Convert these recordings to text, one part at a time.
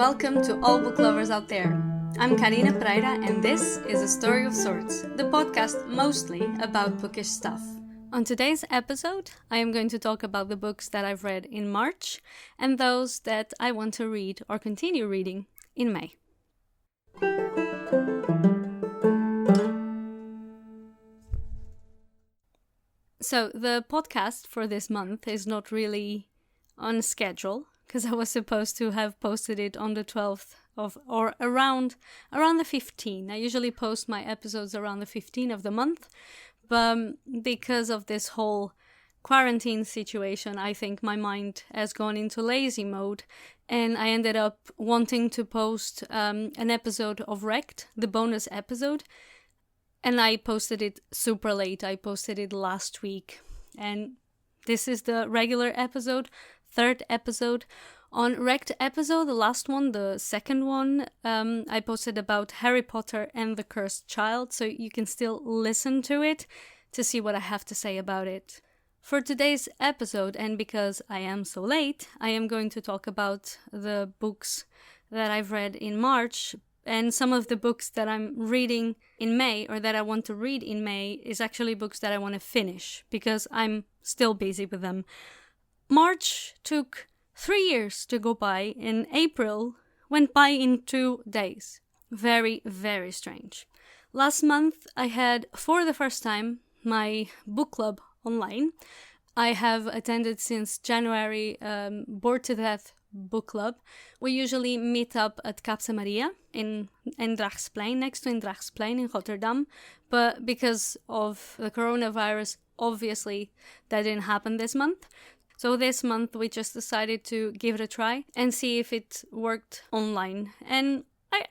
Welcome to all book lovers out there. I'm Karina Pereira and this is A Story of Sorts, the podcast mostly about bookish stuff. On today's episode, I am going to talk about the books that I've read in March and those that I want to read or continue reading in May. So the podcast for this month is not really on schedule because I was supposed to have posted it on the 12th of or around the 15th. I usually post my episodes around the 15th of the month, but because of this whole quarantine situation, I think my mind has gone into lazy mode and I ended up wanting to post an episode of Wrecked, the bonus episode, and I posted it super late. I posted it last week and this is the regular episode, third episode. On Wrecked episode, the last one, the second one, I posted about Harry Potter and the Cursed Child, so you can still listen to it to see what I have to say about it. For today's episode, and because I am so late, I am going to talk about the books that I've read in March, and some of the books that I'm reading in May, or that I want to read in May, is actually books that I want to finish, because I'm still busy with them. March took 3 years to go by, and April went by in 2 days. Very, very strange. Last month I had, for the first time, my book club online. I have attended since January Bored to Death book club. We usually meet up at Capsa Maria in Drachtsplein, next to Drachtsplein in Rotterdam, but because of the coronavirus, obviously that didn't happen this month. So this month we just decided to give it a try and see if it worked online. And I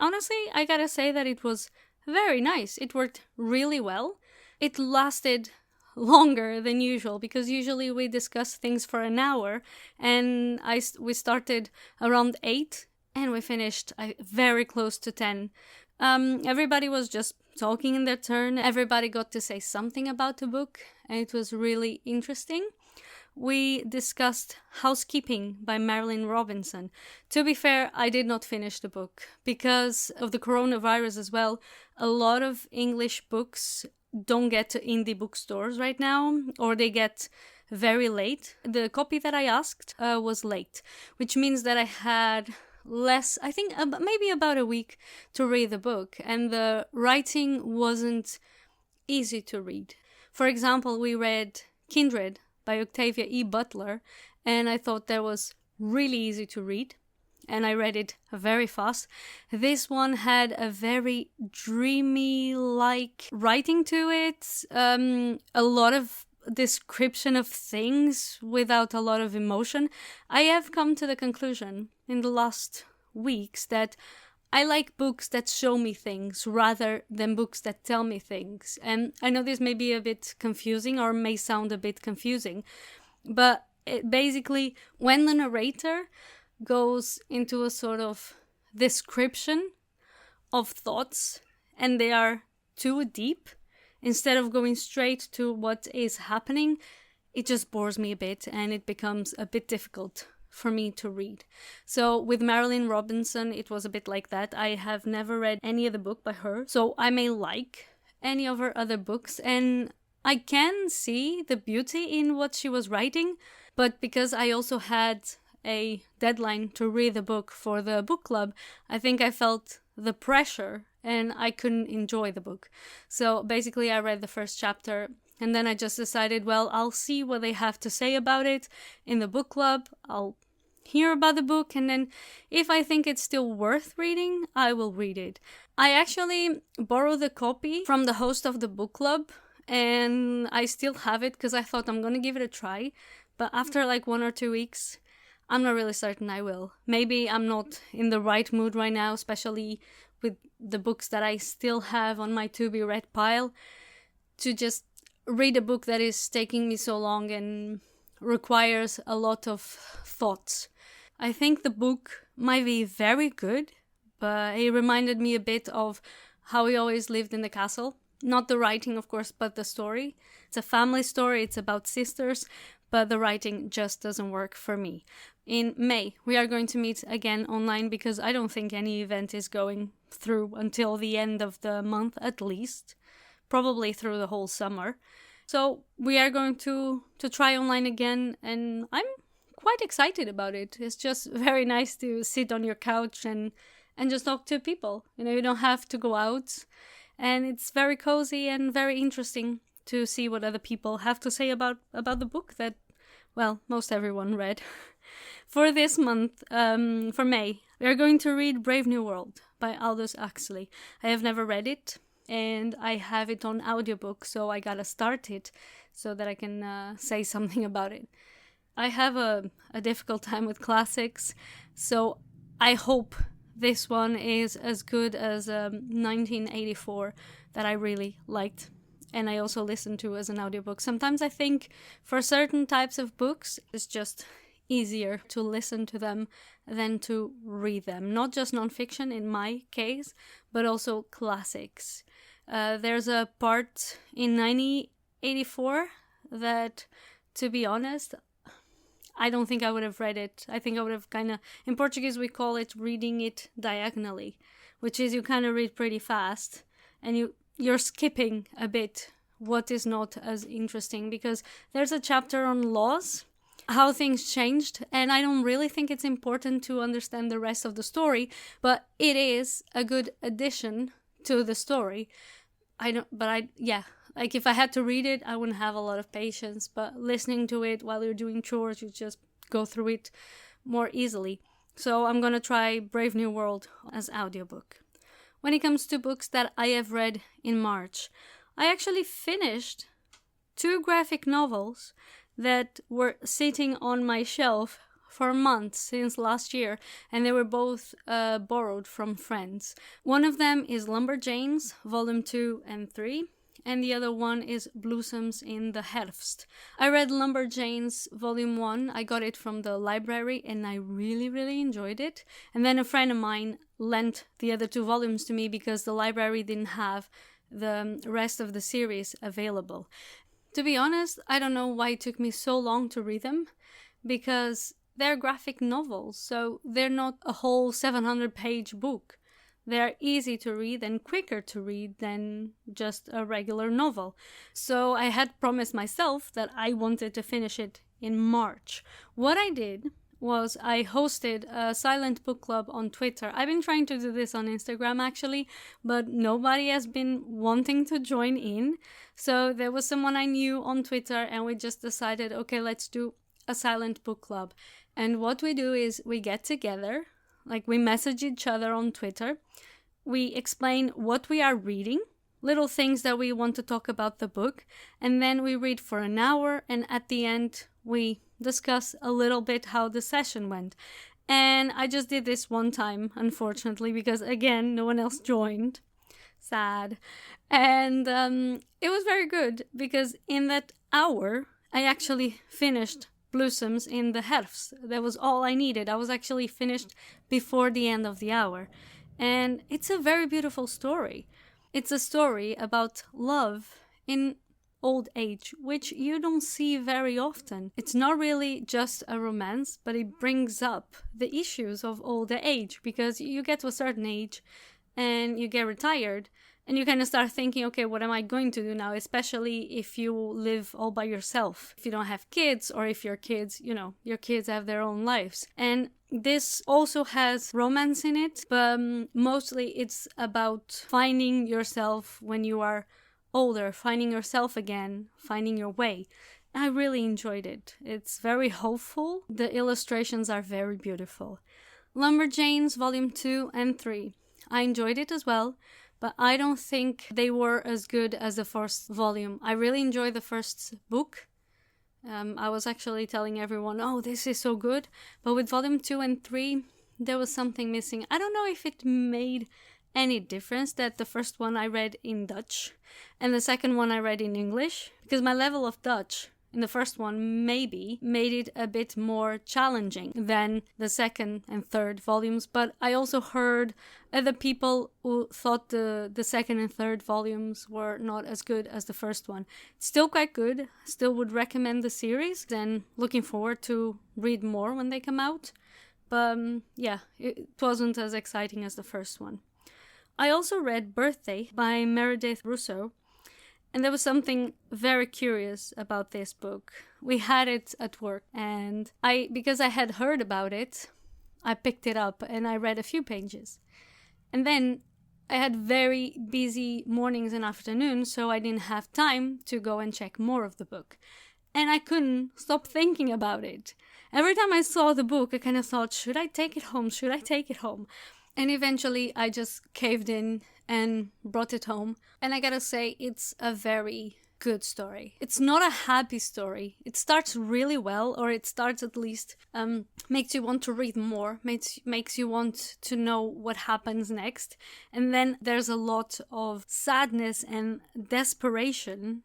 gotta say that it was very nice. It worked really well. It lasted longer than usual because usually we discuss things for an hour and we started around 8 and we finished very close to 10. Everybody was just talking in their turn. Everybody got to say something about the book and it was really interesting. We discussed Housekeeping by Marilynne Robinson. To be fair, I did not finish the book because of the coronavirus as well. A lot of English books don't get to indie bookstores right now, or they get very late. The copy that I asked was late, which means that I had less, I think maybe about a week to read the book, and the writing wasn't easy to read. For example, we read Kindred by Octavia E. Butler, and I thought that was really easy to read, and I read it very fast. This one had a very dreamy-like writing to it, a lot of description of things without a lot of emotion. I have come to the conclusion in the last weeks that I like books that show me things rather than books that tell me things. And I know this may be a bit confusing or may sound a bit confusing, but basically when the narrator goes into a sort of description of thoughts and they are too deep, instead of going straight to what is happening, it just bores me a bit and it becomes a bit difficult for me to read. So with Marilynne Robinson, it was a bit like that. I have never read any other book by her, so I may like any of her other books, and I can see the beauty in what she was writing, but because I also had a deadline to read the book for the book club, I think I felt the pressure and I couldn't enjoy the book. So basically I read the first chapter and then I just decided, well, I'll see what they have to say about it in the book club. I'll hear about the book, and then if I think it's still worth reading, I will read it. I actually borrowed the copy from the host of the book club, and I still have it because I thought I'm gonna give it a try, but after like 1 or 2 weeks, I'm not really certain I will. Maybe I'm not in the right mood right now, especially with the books that I still have on my to-be-read pile, to just read a book that is taking me so long and requires a lot of thoughts. I think the book might be very good, but it reminded me a bit of How We Always Lived in the Castle. Not the writing, of course, but the story. It's a family story, it's about sisters, but the writing just doesn't work for me. In May, we are going to meet again online because I don't think any event is going through until the end of the month at least, probably through the whole summer. So we are going to try online again, and I'm quite excited about it. It's just very nice to sit on your couch and just talk to people. You don't have to go out, and it's very cozy and very interesting to see what other people have to say about the book that, well, most everyone read. For this month, for May, we are going to read Brave New World by Aldous Huxley. I have never read it, and I have it on audiobook, so I gotta start it so that I can say something about it. I have a difficult time with classics, so I hope this one is as good as 1984 that I really liked, and I also listened to as an audiobook. Sometimes I think for certain types of books, it's just easier to listen to them than to read them. Not just nonfiction in my case, but also classics. There's a part in 1984 that, to be honest, I don't think I would have read it. I think I would have in Portuguese we call it reading it diagonally, which is you kind of read pretty fast and you're skipping a bit what is not as interesting, because there's a chapter on laws, how things changed, and I don't really think it's important to understand the rest of the story, but it is a good addition to the story. Like if I had to read it, I wouldn't have a lot of patience, but listening to it while you're doing chores, you just go through it more easily. So I'm gonna try Brave New World as audiobook. When it comes to books that I have read in March, I actually finished 2 graphic novels that were sitting on my shelf for months since last year, and they were both borrowed from friends. One of them is Lumberjanes, Volume 2 and 3, and the other one is Blossoms in the Herfst. I read Lumberjanes Volume 1, I got it from the library, and I really, really enjoyed it. And then a friend of mine lent the other 2 volumes to me because the library didn't have the rest of the series available. To be honest, I don't know why it took me so long to read them, because they're graphic novels, so they're not a whole 700-page book. They're easy to read and quicker to read than just a regular novel. So I had promised myself that I wanted to finish it in March. What I did was I hosted a silent book club on Twitter. I've been trying to do this on Instagram actually, but nobody has been wanting to join in. So there was someone I knew on Twitter, and we just decided, okay, let's do a silent book club. And what we do is we get together, like we message each other on Twitter. We explain what we are reading, little things that we want to talk about the book, and then we read for an hour, and at the end we discuss a little bit how the session went. And I just did this one time, unfortunately, because again, no one else joined. Sad. And it was very good, because in that hour, I actually finished Blossoms in the Herfst. That was all I needed. I was actually finished before the end of the hour. And it's a very beautiful story. It's a story about love in old age, which you don't see very often. It's not really just a romance, but it brings up the issues of older age, because you get to a certain age and you get retired and you kind of start thinking, okay, what am I going to do now? Especially if you live all by yourself, if you don't have kids, or if your kids, your kids have their own lives. And this also has romance in it, but mostly it's about finding yourself when you are older, finding yourself again, finding your way. I really enjoyed it. It's very hopeful. The illustrations are very beautiful. Lumberjanes Volume 2 and 3. I enjoyed it as well, but I don't think they were as good as the first volume. I really enjoyed the first book. I was actually telling everyone, oh, this is so good. But with Volume 2 and 3, there was something missing. I don't know if it made any difference that the first one I read in Dutch and the second one I read in English, because my level of Dutch in the first one maybe made it a bit more challenging than the second and third volumes, but I also heard other people who thought the second and third volumes were not as good as the first one. It's still quite good, still would recommend the series, and looking forward to read more when they come out. But yeah, it wasn't as exciting as the first one. I also read Birthday by Meredith Russo, and there was something very curious about this book. We had it at work, and because I had heard about it, I picked it up and I read a few pages. And then I had very busy mornings and afternoons, so I didn't have time to go and check more of the book. And I couldn't stop thinking about it. Every time I saw the book, I kind of thought, should I take it home? Should I take it home? And eventually I just caved in and brought it home. And I gotta say, it's a very good story. It's not a happy story. It starts really well, or it starts at least, makes you want to read more, makes you want to know what happens next. And then there's a lot of sadness and desperation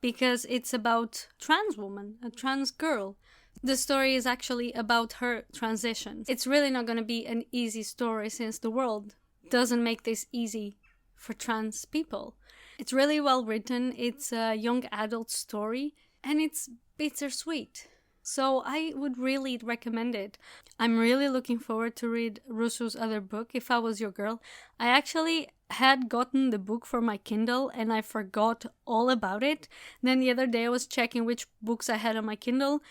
because it's about trans woman, a trans girl. The story is actually about her transition. It's really not going to be an easy story since the world doesn't make this easy for trans people. It's really well written, it's a young adult story, and it's bittersweet. So I would really recommend it. I'm really looking forward to read Russo's other book, If I Was Your Girl. I actually had gotten the book for my Kindle and I forgot all about it. Then the other day I was checking which books I had on my Kindle,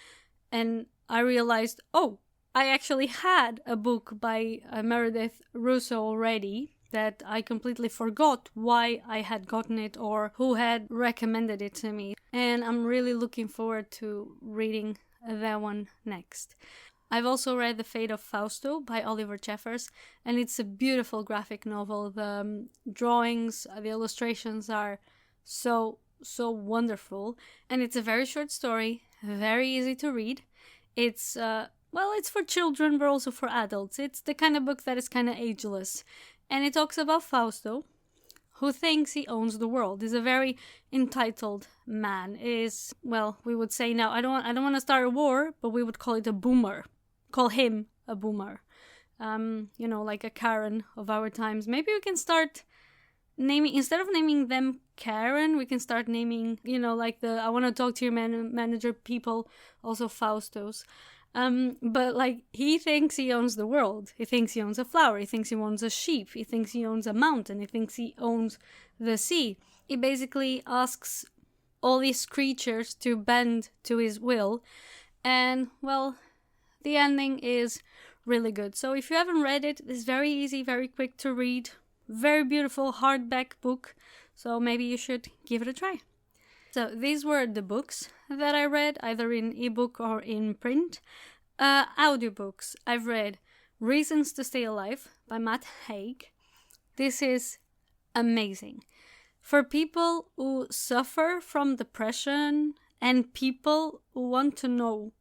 and I realized, oh, I actually had a book by Meredith Russo already that I completely forgot why I had gotten it or who had recommended it to me. And I'm really looking forward to reading that one next. I've also read The Fate of Fausto by Oliver Jeffers, and it's a beautiful graphic novel. The drawings, the illustrations are so wonderful, and it's a very short story, very easy to read. It's it's for children but also for adults. It's the kind of book that is kind of ageless, and it talks about Fausto, who thinks he owns the world. He's a very entitled man. Is, well, we would say now, I don't want to start a war, but we would call it a boomer. Call him a boomer. Like a Karen of our times. Maybe we can start naming, instead of naming them Karen, we can start naming, like the I want to talk to your manager people, also Faustos. But like, he thinks he owns the world. He thinks he owns a flower. He thinks he owns a sheep. He thinks he owns a mountain. He thinks he owns the sea. He basically asks all these creatures to bend to his will. And, well, the ending is really good. So if you haven't read it, it's very easy, very quick to read. Very beautiful hardback book. So maybe you should give it a try. So these were the books that I read, either in ebook or in print. Audiobooks. I've read Reasons to Stay Alive by Matt Haig. This is amazing. For people who suffer from depression and people who want to know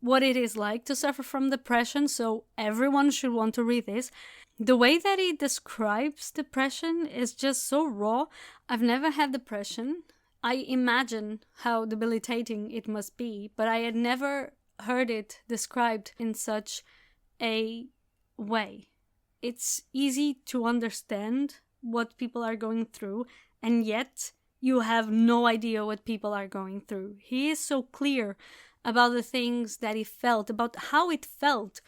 what it is like to suffer from depression, so everyone should want to read this. The way that he describes depression is just so raw. I've never had depression. I imagine how debilitating it must be, but I had never heard it described in such a way. It's easy to understand what people are going through, and yet you have no idea what people are going through. He is so clear about the things that he felt, about how it felt,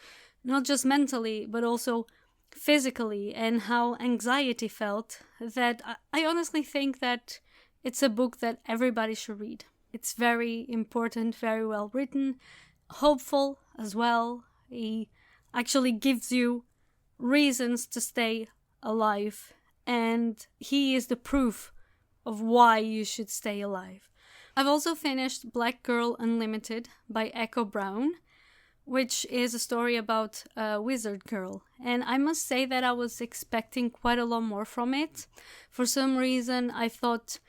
not just mentally, but also physically, and how anxiety felt, that I honestly think that it's a book that everybody should read. It's very important, very well written, hopeful as well. He actually gives you reasons to stay alive, and he is the proof of why you should stay alive. I've also finished Black Girl Unlimited by Echo Brown, which is a story about a wizard girl. And I must say that I was expecting quite a lot more from it. For some reason, I thought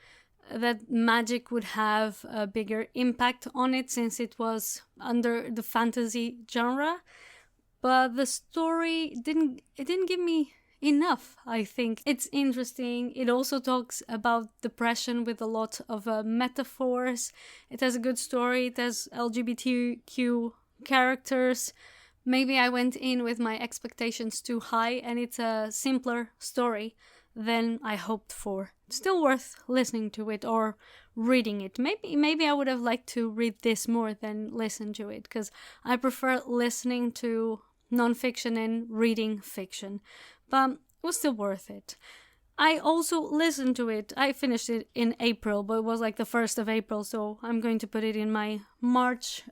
that magic would have a bigger impact on it since it was under the fantasy genre. But the story didn't give me enough, I think. It's interesting. It also talks about depression with a lot of metaphors. It has a good story. It has LGBTQ characters. Maybe I went in with my expectations too high and it's a simpler story than I hoped for. Still worth listening to it or reading it. Maybe I would have liked to read this more than listen to it, because I prefer listening to non-fiction and reading fiction. But it was still worth it. I also listened to it. I finished it in April, but it was like the 1st of April, so I'm going to put it in my March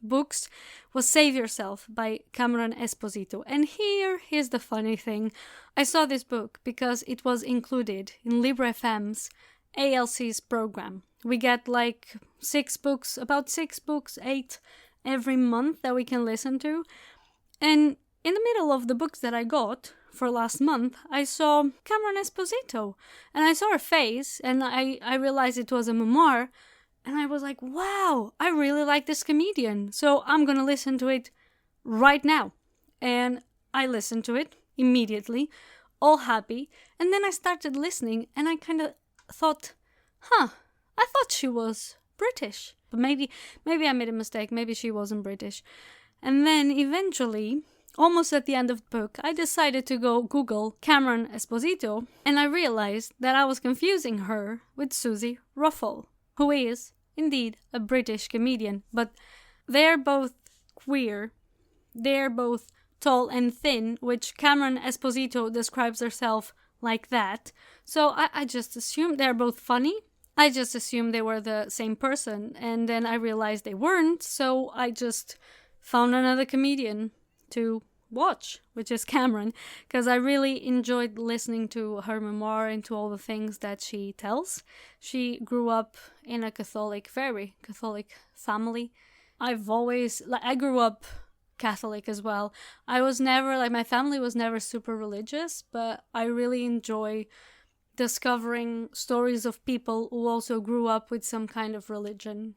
books. Was Save Yourself by Cameron Esposito. And here's the funny thing. I saw this book because it was included in Libre FM's ALC's program. We get like 6 books, 8 every month that we can listen to. And in the middle of the books that I got for last month, I saw Cameron Esposito. And I saw her face, and I realized it was a memoir. And I was like, wow, I really like this comedian. So I'm going to listen to it right now. And I listened to it immediately, all happy. And then I started listening, and I kind of thought, I thought she was British. But maybe I made a mistake. Maybe she wasn't British. And then eventually, almost at the end of the book, I decided to go Google Cameron Esposito, and I realized that I was confusing her with Susie Ruffle, who is indeed a British comedian. But they're both queer. They're both tall and thin, which Cameron Esposito describes herself like that. So I just assumed they're both funny. I just assumed they were the same person, and then I realized they weren't, so I just found another comedian to watch, which is Cameron, because I really enjoyed listening to her memoir and to all the things that she tells. She grew up in a very Catholic family. I grew up Catholic as well. I was never, my family was never super religious, but I really enjoy discovering stories of people who also grew up with some kind of religion.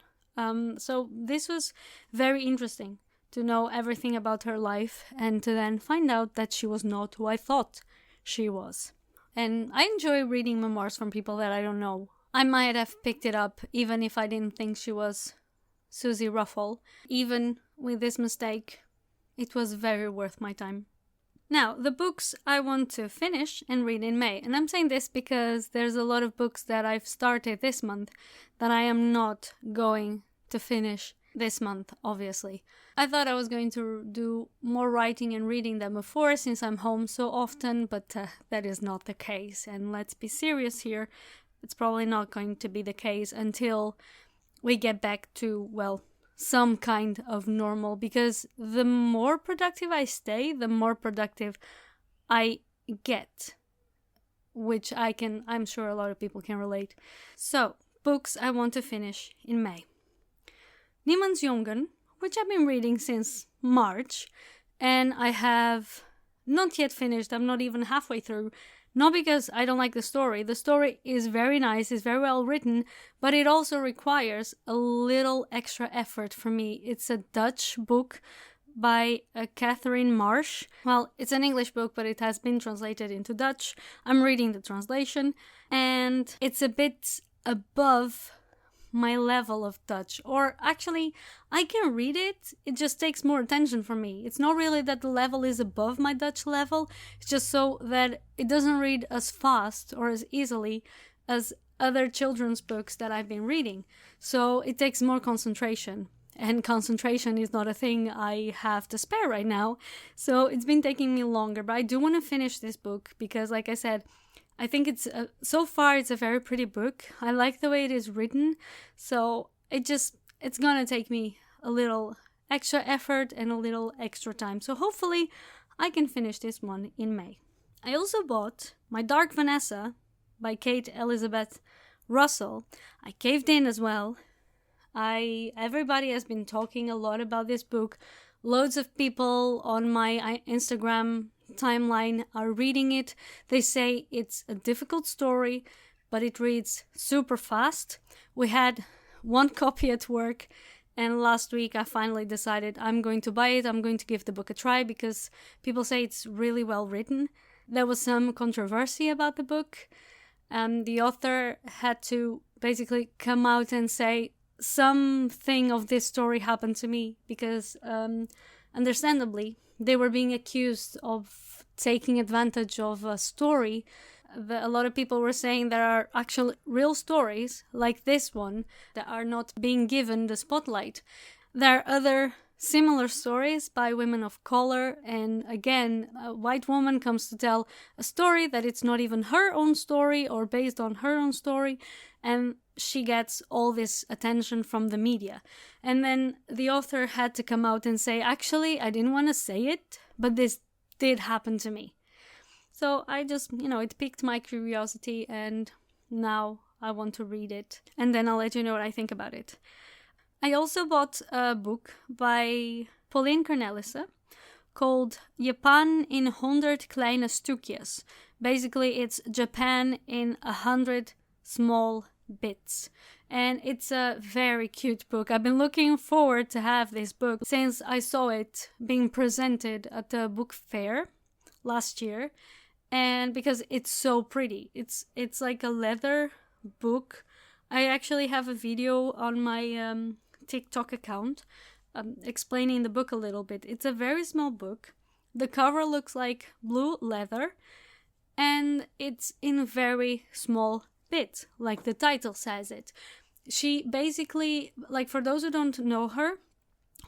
So this was very interesting to know everything about her life and to then find out that she was not who I thought she was. And I enjoy reading memoirs from people that I don't know. I might have picked it up even if I didn't think she was Susie Ruffle. Even with this mistake, it was very worth my time. Now, the books I want to finish and read in May. And I'm saying this because there's a lot of books that I've started this month that I am not going to finish this month, obviously. I thought I was going to do more writing and reading than before since I'm home so often, but that is not the case. And let's be serious here. It's probably not going to be the case until we get back to, some kind of normal, because the more productive I stay, the more productive I get, which I'm sure a lot of people can relate. So, books I want to finish in May. Niemand's Jungen, which I've been reading since March, and I have not yet finished. I'm not even halfway through. Not because I don't like the story. The story is very nice, it's very well written, but it also requires a little extra effort for me. It's a Dutch book by Catherine Marsh. Well, it's an English book, but it has been translated into Dutch. I'm reading the translation, and it's a bit above my level of Dutch. Or actually, I can read it, it just takes more attention from me. It's not really that the level is above my Dutch level, it's just so that it doesn't read as fast or as easily as other children's books that I've been reading. So it takes more concentration. And concentration is not a thing I have to spare right now. So it's been taking me longer, but I do want to finish this book because, like I said, I think so far it's a very pretty book. I like the way it is written, so it's gonna take me a little extra effort and a little extra time. So hopefully I can finish this one in May. I also bought My Dark Vanessa by Kate Elizabeth Russell. I caved in as well. Everybody has been talking a lot about this book. Loads of people on my Instagram timeline are reading it. They say it's a difficult story, but it reads super fast. We had one copy at work, and last week I finally decided I'm going to buy it. I'm going to give the book a try because people say it's really well written. There was some controversy about the book. The author had to basically come out and say, something of this story happened to me, because understandably they were being accused of taking advantage of a story. A lot of people were saying there are actual real stories like this one that are not being given the spotlight. There are other similar stories by women of color, and again, a white woman comes to tell a story that it's not even her own story or based on her own story, and she gets all this attention from the media. And then the author had to come out and say, actually, I didn't want to say it, but this did happen to me. So I just, it piqued my curiosity, and now I want to read it. And then I'll let you know what I think about it. I also bought a book by Pauline Cornelissen called Japan in 100 kleine stukjes. Basically, it's Japan in 100 small bits. And it's a very cute book. I've been looking forward to have this book since I saw it being presented at the book fair last year. And because it's so pretty. It's like a leather book. I actually have a video on my TikTok account explaining the book a little bit. It's a very small book. The cover looks like blue leather, and it's in very small bits, like the title says it. She basically, like, for those who don't know her,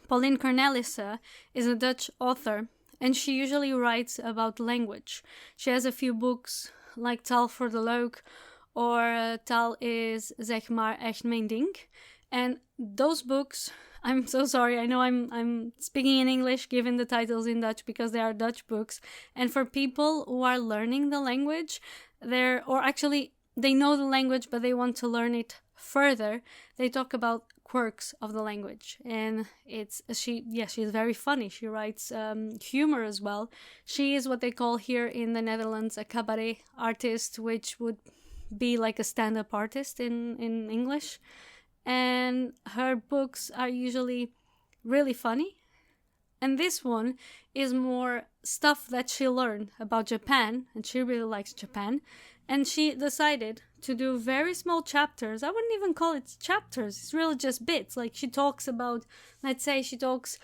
Pauline Cornelissen is a Dutch author, and she usually writes about language. She has a few books like Taal voor de Leuk or Taal is zeg maar echt mijn ding. And those books, I'm so sorry, I know I'm speaking in English given the titles in Dutch because they are Dutch books. And for people who are learning the language, they know the language but they want to learn it further, they talk about quirks of the language. And she's very funny. She writes humor as well. She is what they call here in the Netherlands a cabaret artist, which would be like a stand-up artist in English. And her books are usually really funny. And this one is more stuff that she learned about Japan, and she really likes Japan. And she decided to do very small chapters. I wouldn't even call it chapters. It's really just bits. Like she talks about, let's say she talks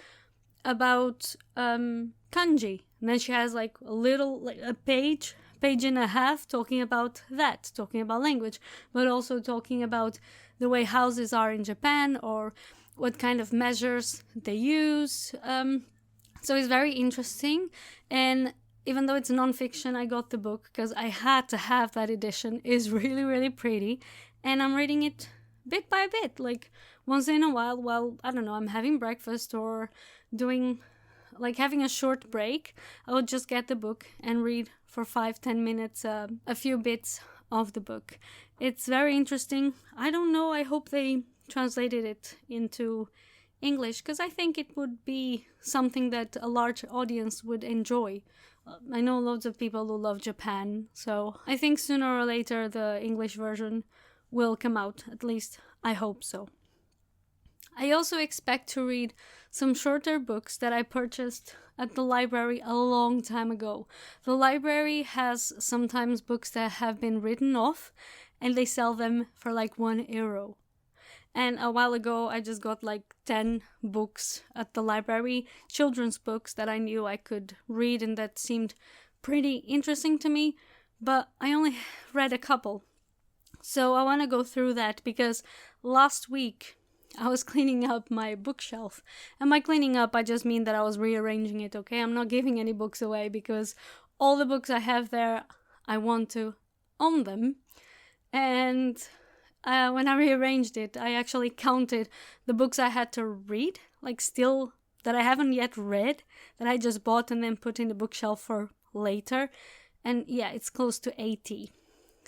about kanji. And then she has like a page and a half talking about language, but also talking about the way houses are in Japan or what kind of measures they use. So it's very interesting. And even though it's non-fiction, I got the book because I had to have that edition. It's really, really pretty. And I'm reading it bit by bit, like once in a while, I don't know, I'm having breakfast or having a short break. I would just get the book and read for 5-10 minutes a few bits of the book. It's very interesting. I don't know, I hope they translated it into English because I think it would be something that a large audience would enjoy. I know loads of people who love Japan, so I think sooner or later the English version will come out. At least I hope so. I also expect to read some shorter books that I purchased at the library a long time ago. The library has sometimes books that have been written off and they sell them for like €1. And a while ago, I just got like 10 books at the library, children's books that I knew I could read and that seemed pretty interesting to me, but I only read a couple. So I want to go through that because last week I was cleaning up my bookshelf. And by cleaning up, I just mean that I was rearranging it, okay? I'm not giving any books away because all the books I have there, I want to own them. And when I rearranged it, I actually counted the books I had to read, like still that I haven't yet read, that I just bought and then put in the bookshelf for later. And yeah, it's close to 80.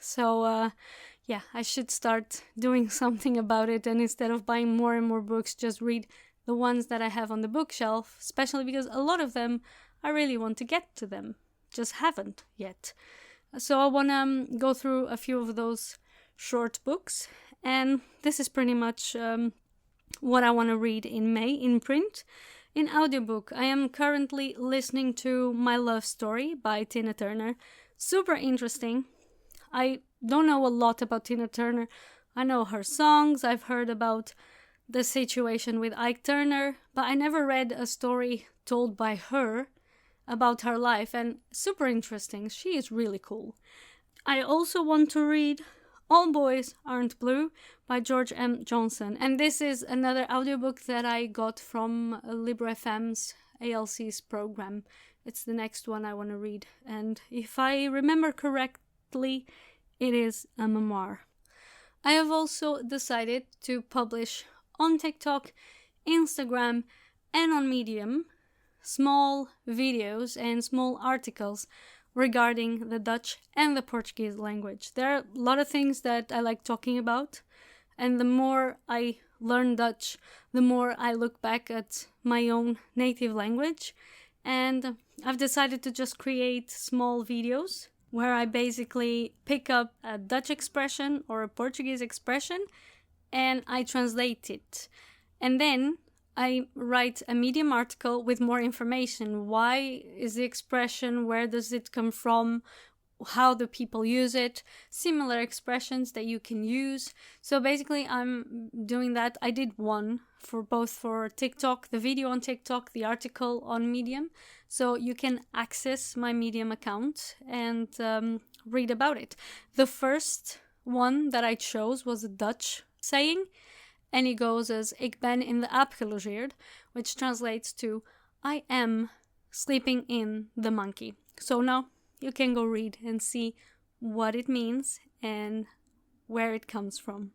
So I should start doing something about it. And instead of buying more and more books, just read the ones that I have on the bookshelf, especially because a lot of them, I really want to get to them, just haven't yet. So I want to go through a few of those short books, and this is pretty much what I want to read in May in print. In audiobook, I am currently listening to My Love Story by Tina Turner. Super interesting. I don't know a lot about Tina Turner. I know her songs, I've heard about the situation with Ike Turner, but I never read a story told by her about her life, and super interesting. She is really cool. I also want to read All Boys Aren't Blue by George M. Johnson, and this is another audiobook that I got from Libro.fm's ALC's program. It's the next one I want to read, and if I remember correctly, it is a memoir. I have also decided to publish on TikTok, Instagram, and on Medium small videos and small articles regarding the Dutch and the Portuguese language. There are a lot of things that I like talking about, and the more I learn Dutch, the more I look back at my own native language, and I've decided to just create small videos where I basically pick up a Dutch expression or a Portuguese expression and I translate it. And then I write a Medium article with more information. Why is the expression? Where does it come from? How do people use it? Similar expressions that you can use. So basically I'm doing that. I did one for both for TikTok, the video on TikTok, the article on Medium. So you can access my Medium account and read about it. The first one that I chose was a Dutch saying, and it goes as Ik ben in de aap gelogeerd, which translates to I am sleeping in the monkey. So now you can go read and see what it means and where it comes from.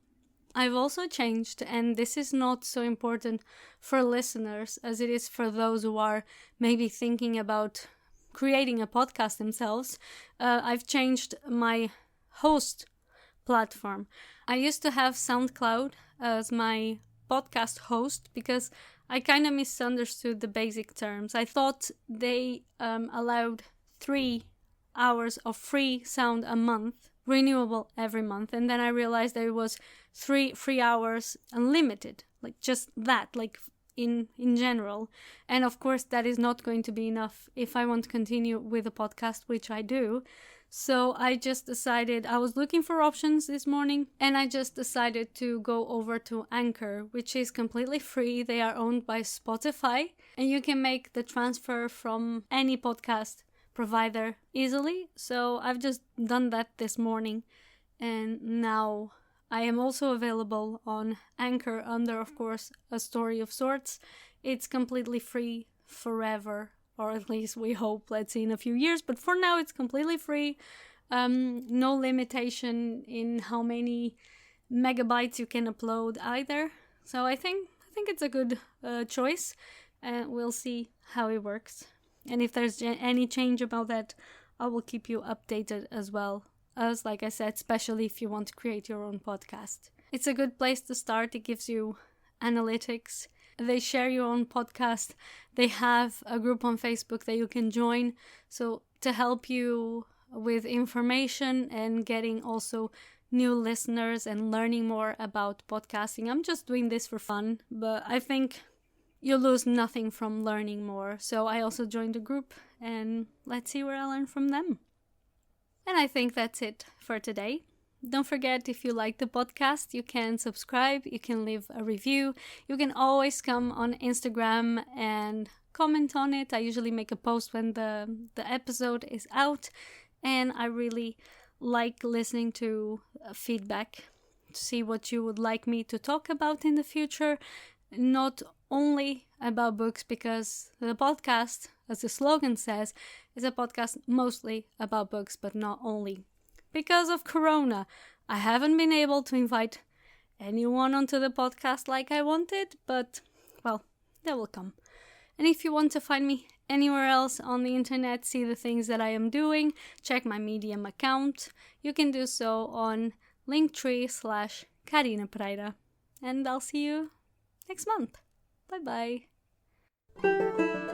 I've also changed, and this is not so important for listeners as it is for those who are maybe thinking about creating a podcast themselves. I've changed my host platform. I used to have SoundCloud as my podcast host because I kind of misunderstood the basic terms. I thought they allowed 3 hours of free sound a month, renewable every month, and then I realized that it was 3 free hours unlimited, like just that, like in general. And of course that is not going to be enough if I want to continue with the podcast, which I do. So I just decided, I was looking for options this morning, and I just decided to go over to Anchor, which is completely free. They are owned by Spotify, and you can make the transfer from any podcast provider easily. So I've just done that this morning, and now I am also available on Anchor under, of course, A Story of Sorts. It's completely free forever, or at least we hope, let's see in a few years, but for now it's completely free. No limitation in how many megabytes you can upload either. So I think it's a good choice, and we'll see how it works. And if there's any change about that, I will keep you updated as well. As like I said, especially if you want to create your own podcast. It's a good place to start. It gives you analytics. They share your own podcast. They have a group on Facebook that you can join. So to help you with information and getting also new listeners and learning more about podcasting. I'm just doing this for fun, but I think you lose nothing from learning more. So I also joined the group, and let's see where I learn from them. And I think that's it for today. Don't forget, if you like the podcast, you can subscribe, you can leave a review, you can always come on Instagram and comment on it. I usually make a post when the episode is out, and I really like listening to feedback to see what you would like me to talk about in the future. Not only about books, because the podcast, as the slogan says, is a podcast mostly about books, but not only. Because of Corona, I haven't been able to invite anyone onto the podcast like I wanted, but, well, they will come. And if you want to find me anywhere else on the internet, see the things that I am doing, check my Medium account, you can do so on linktree/Karina Pereira. And I'll see you next month. Bye bye.